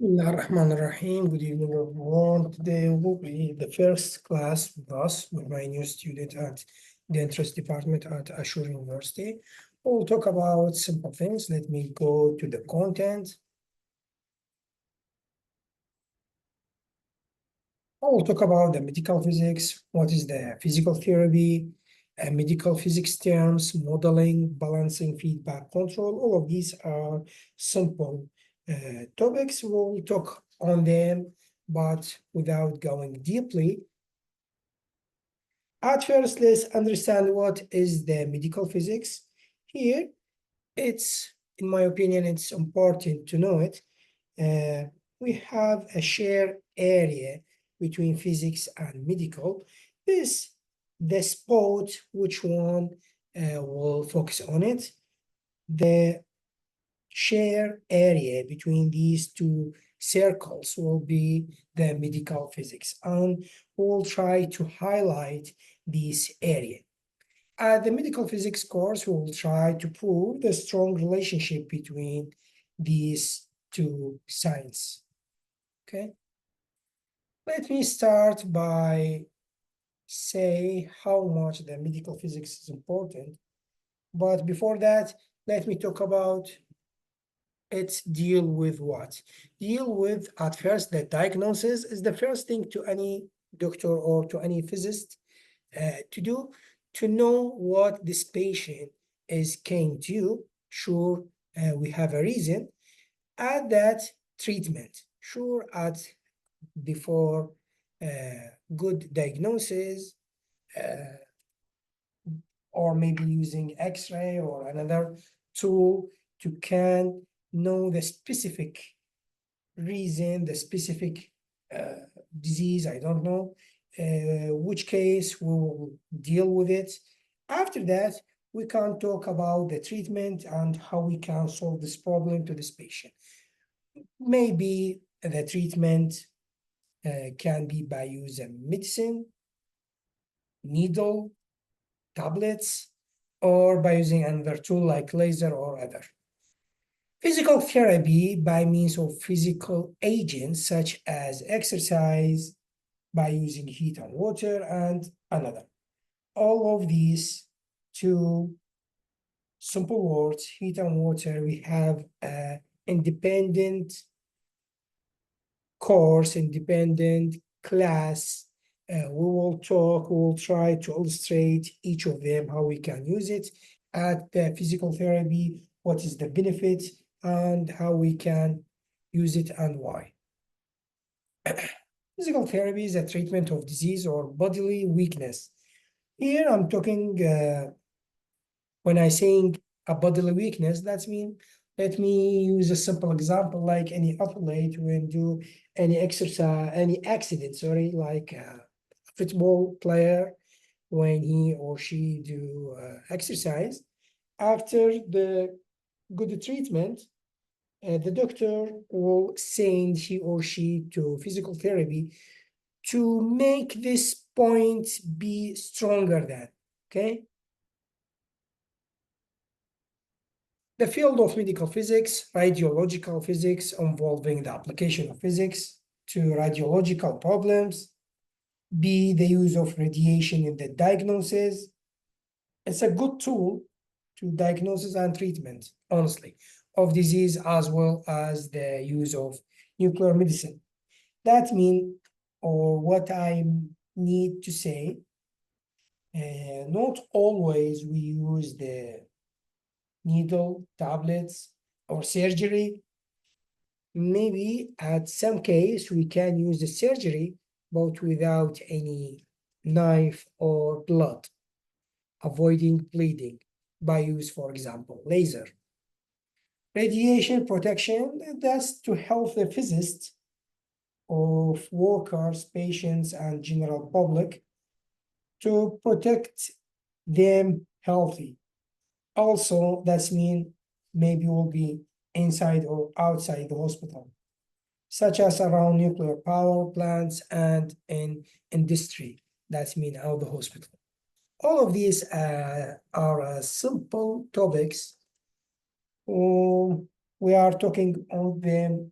Bismillahirrahmanirrahim. Good evening, everyone. Today will be the first class with us, with my new student at the interest department at Ashur University. We'll talk about simple things. Let me go to the content. We'll talk about the medical physics, what is the physical therapy, medical physics terms, modeling, balancing, feedback, control. All of these are simple topics. We'll talk on them, but without going deeply. At first, let's understand what is the medical physics. Here, in my opinion, it's important to know it. We have a shared area between physics and medical. This the spot which one will focus on it. The share area between these two circles will be the medical physics, and we'll try to highlight this area. At the medical physics course, we will try to prove the strong relationship between these two sciences. Okay, let me start by say how much the medical physics is important. But before that, let me talk about it deal with what? Deal with, at first, the diagnosis is the first thing to any doctor or to any physicist to do, to know what this patient is came to you. Sure, we have a reason. Add that treatment. Sure, at before good diagnosis, or maybe using X-ray or another tool to can know the specific reason, the specific disease, I don't know, which case we will deal with it. After that, we can talk about the treatment and how we can solve this problem to this patient. Maybe the treatment can be by using medicine, needle, tablets, or by using another tool like laser or other. Physical therapy by means of physical agents such as exercise, by using heat and water, and another. All of these two simple words, heat and water, we have an independent course, independent class. We will talk, we will try to illustrate each of them, how we can use it at the physical therapy, what is the benefit, and how we can use it and why. Physical therapy is a treatment of disease or bodily weakness. Here I'm talking, when I saying a bodily weakness, let me use a simple example like any athlete when do any exercise, any accident, sorry, like a football player when he or she do exercise. After the good treatment, the doctor will send he or she to physical therapy to make this point be stronger than, okay? The field of medical physics, radiological physics, involving the application of physics to radiological problems, B, the use of radiation in the diagnosis. It's a good tool to diagnosis and treatment, honestly, of disease, as well as the use of nuclear medicine. That means, or what I need to say, not always we use the needle, tablets, or surgery. Maybe at some case we can use the surgery, but without any knife or blood, avoiding bleeding by use, for example, laser. Radiation protection, that's to help the physicists of workers, patients, and general public to protect them healthy. Also, that's mean maybe will be inside or outside the hospital, such as around nuclear power plants and in industry. That's mean out the hospital. All of these are simple topics. We are talking on them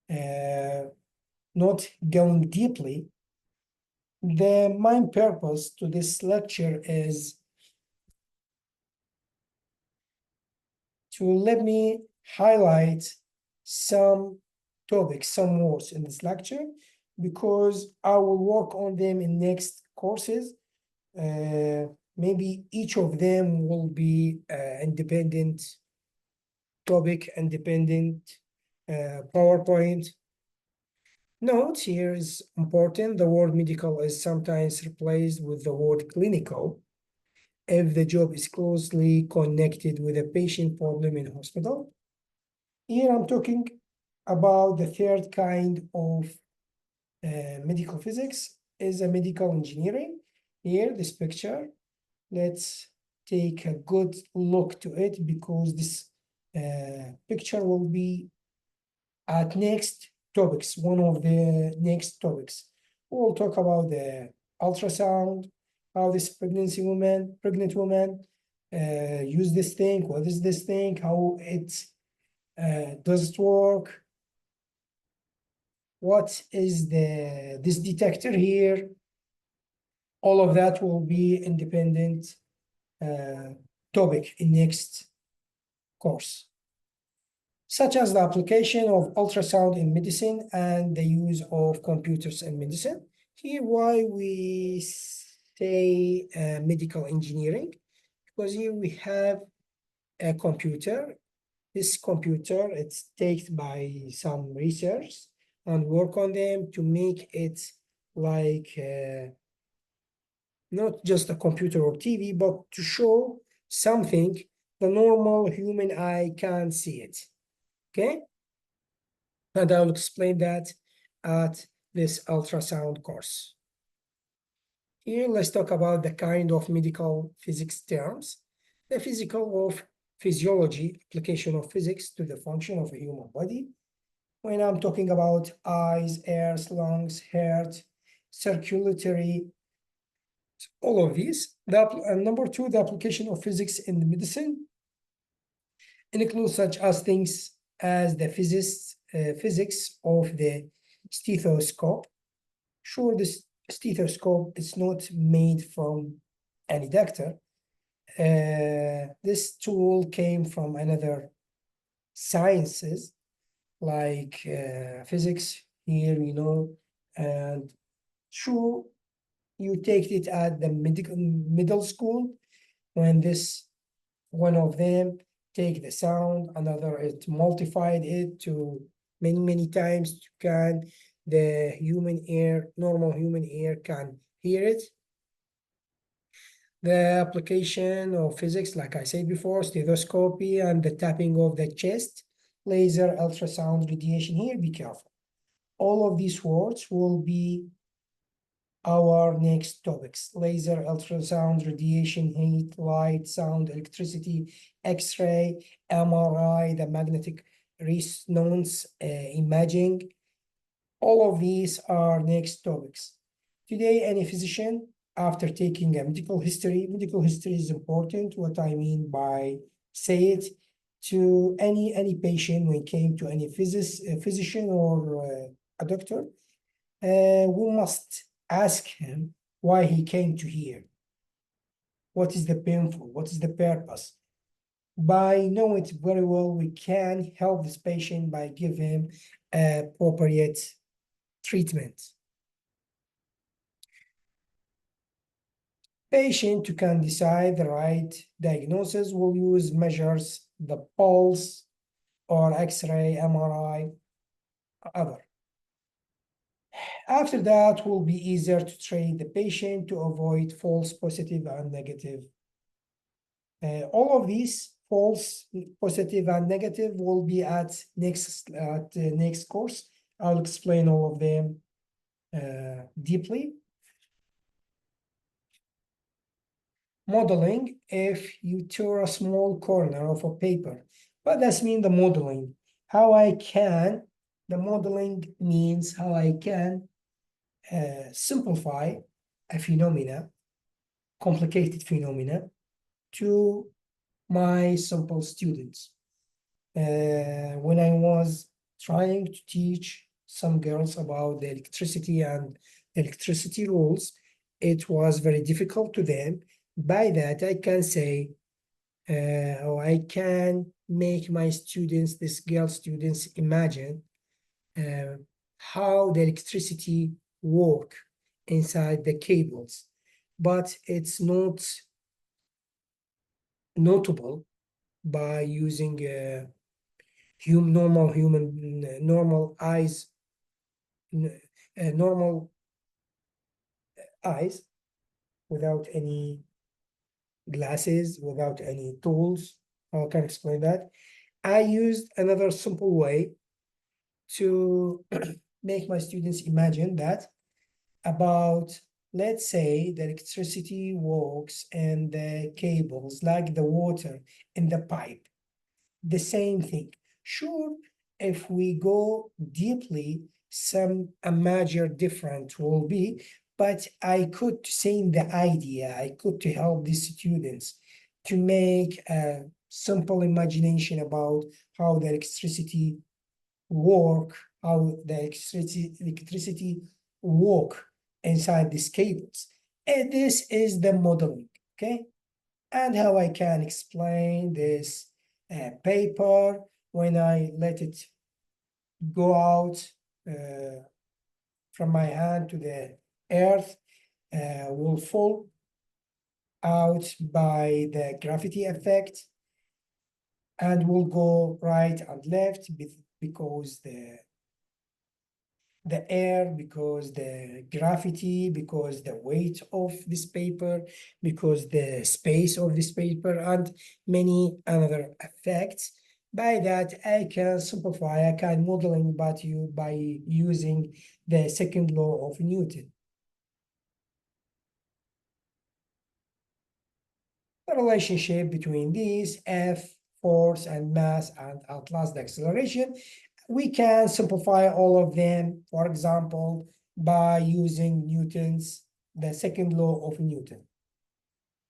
not going deeply, the main purpose to this lecture is to let me highlight some topics, some words in this lecture, because I will work on them in next courses. Maybe each of them will be independent topic, independent PowerPoint. Note here is important. The word medical is sometimes replaced with the word clinical if the job is closely connected with a patient problem in hospital. Here I'm talking about the third kind of medical physics is a medical engineering. Here, this picture, let's take a good look to it because this picture will be at next topics, one of the next topics. We'll talk about the ultrasound, how this pregnant woman use this thing, what is this thing, how it does it work, what is this detector here. All of that will be independent topic in next course, such as the application of ultrasound in medicine and the use of computers in medicine. Here, why we say medical engineering, because here we have a computer. This computer, it's taken by some research and work on them to make it like not just a computer or TV, but to show something the normal human eye can't see it. Okay? And I'll explain that at this ultrasound course. Here, let's talk about the kind of medical physics terms. The physical of physiology, application of physics to the function of a human body. When I'm talking about eyes, ears, lungs, heart, circulatory, all of these. Number two, the application of physics in the medicine includes such as things as the physics of the stethoscope. Sure, this stethoscope is not made from any doctor. This tool came from another sciences like physics here, and sure, you take it at the middle school when this one of them take the sound, another it multiplied it to many times can the human ear, normal human ear can hear it. The application of physics, like I said before, stethoscopy and the tapping of the chest, laser, ultrasound, radiation. Here, be careful. All of these words will be our next topics: laser, ultrasound, radiation, heat, light, sound, electricity, X-ray, MRI, the magnetic resonance imaging. All of these are next topics. Today, any physician, after taking a medical history is important. What I mean by say it to any patient when it came to any physician or a doctor, we must ask him why he came to here. What is the painful? What is the purpose? By knowing it very well, we can help this patient by giving him appropriate treatment. Patient who can decide the right diagnosis will use measures the pulse or X-ray, MRI, other. After that, will be easier to train the patient to avoid false positive and negative. All of these false positive and negative will be at next course. I'll explain all of them deeply. Modeling, if you tear a small corner of a paper, what does mean the modeling? The modeling means how I can simplify a phenomena, complicated phenomena, to my simple students. When I was trying to teach some girls about the electricity and electricity rules. It was very difficult to them. By that, I can say, or I can make my students, these girl students, imagine how the electricity work inside the cables, but it's not notable by using normal eyes, normal eyes, without any glasses, without any tools. How can I explain that? I used another simple way to make my students imagine that about, let's say, the electricity works and the cables, like the water in the pipe, the same thing. Sure, if we go deeply, a major difference will be, but I could say the idea, I could to help these students to make a simple imagination about how the electricity work, how the electricity work inside these cables. And this is the modeling, okay? And how I can explain this paper when I let it go out from my hand to the earth, will fall out by the gravity effect and will go right and left because the air, because the gravity, because the weight of this paper, because the space of this paper, and many other effects. By that, I can simplify, I can modeling by using the second law of Newton. The relationship between these, F, force and mass, and at last the acceleration, we can simplify all of them, for example, by using the second law of Newton.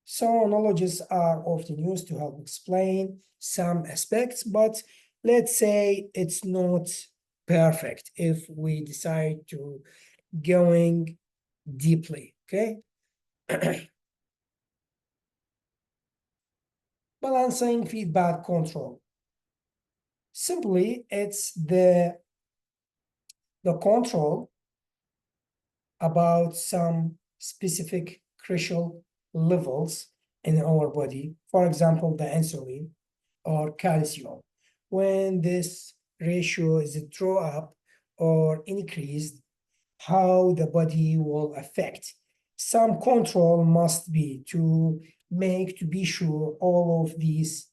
So analogies are often used to help explain some aspects, but let's say it's not perfect if we decide to going deeply, okay? Balancing feedback control. Simply, it's the control about some specific crucial levels in our body, for example, the insulin or calcium. When this ratio is drawn up or increased, how the body will affect. Some control must be to be sure all of these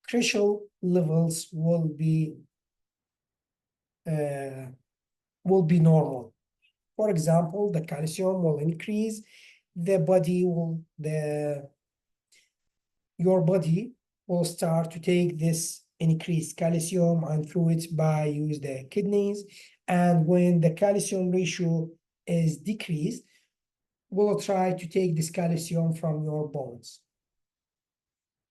crucial levels uh, will be normal. For example, the calcium will increase, your body will start to take this increased calcium and through it by use the kidneys. And when the calcium ratio is decreased, will try to take this calcium from your bones.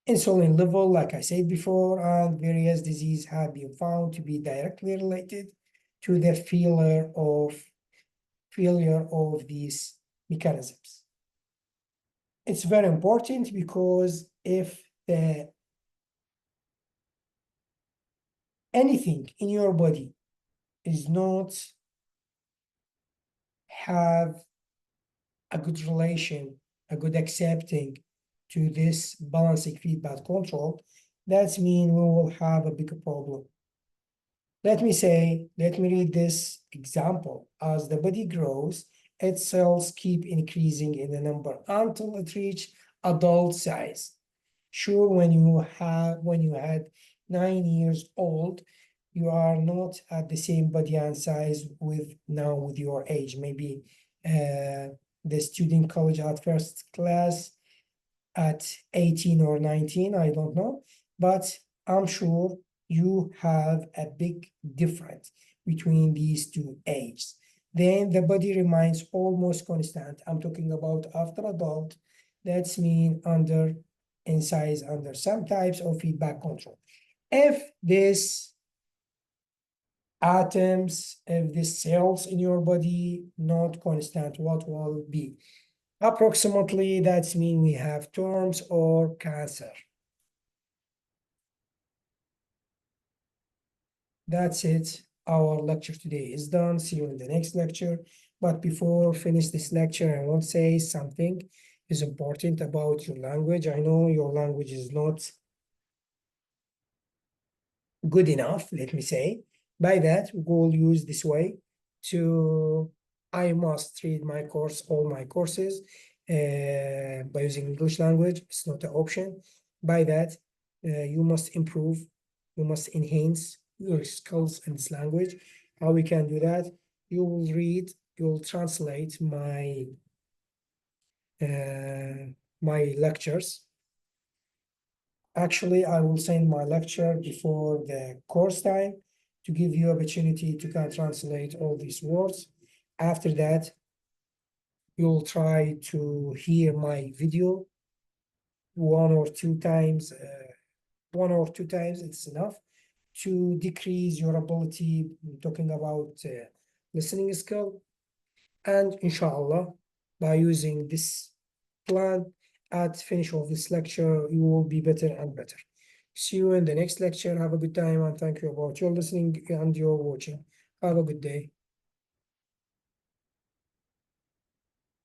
Insulin level, like I said before, and various diseases have been found to be directly related to the failure of these mechanisms. It's very important because if anything in your body is not have a good relation, a good accepting to this balancing feedback control, that means we will have a bigger problem. Let me read this example. As the body grows, its cells keep increasing in the number until it reaches adult size. Sure, when you had 9 years old, you are not at the same body and size with your age. Maybe the student college at first class at 18 or 19, I don't know, but I'm sure you have a big difference between these two ages. Then the body remains almost constant. I'm talking about after adult. That's mean in size under some types of feedback control. If this atoms, if the cells in your body not constant, what will be? Approximately, that's mean we have terms or cancer. That's it. Our lecture today is done. See you in the next lecture. But before finish this lecture, I want to say something is important about your language. I know your language is not good enough, let me say. By that, we'll use this way to, I must read my course, all my courses by using English language. It's not an option. By that, you must improve, you must enhance your skills in this language. How we can do that? You will read, you will translate my lectures. Actually, I will send my lecture before the course time to give you opportunity to can translate all these words. After that, you'll try to hear my video one or two times. One or two times, it's enough to decrease your ability talking about listening skill. And inshallah, by using this plan at finish of this lecture, you will be better and better. See you in the next lecture. Have a good time and thank you about your listening and your watching. Have a good day.